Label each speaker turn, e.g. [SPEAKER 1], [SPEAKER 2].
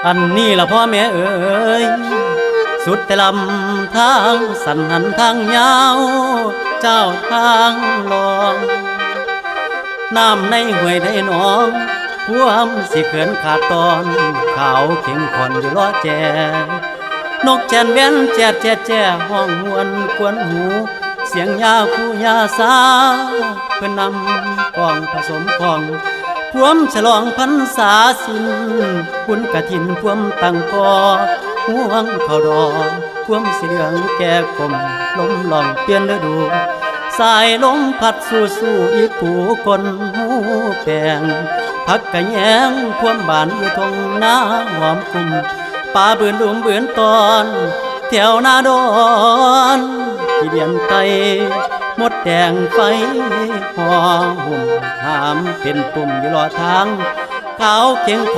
[SPEAKER 1] อันนี้ละพ่อแม่เอ๋ยสุดแต่ลำทางสันหันทางยาวเจ้าทางลองน้ำในห้วยได้หนองพวมสิเขินขาดตอนขาวเข่งขอนอยู่ล้อแจนกแจนเว้นแจดแจดแจห้องมวนกวนหูเสียงยาคู่ยาสาเพื่อนนำกองผสมกองพวมฉลองพรรษาสิ้นบุญกฐินพวมตั้งกอห่วงเขาดอกพวมสีเหลืองแก่กลมลมลองเปลี่ยนฤดูสายลมพัดสู่สู่อีปูคนหูแปลงพักกะแยงพวมบานอยู่ทงนาหอมกุมป่าเบือนดุมเบือนตอนแถวนาดอนที่เดียนไตหมดแดงไฟห่อหุ่มหามเป็นปุ่มอยู่รอทางขาวเข่งค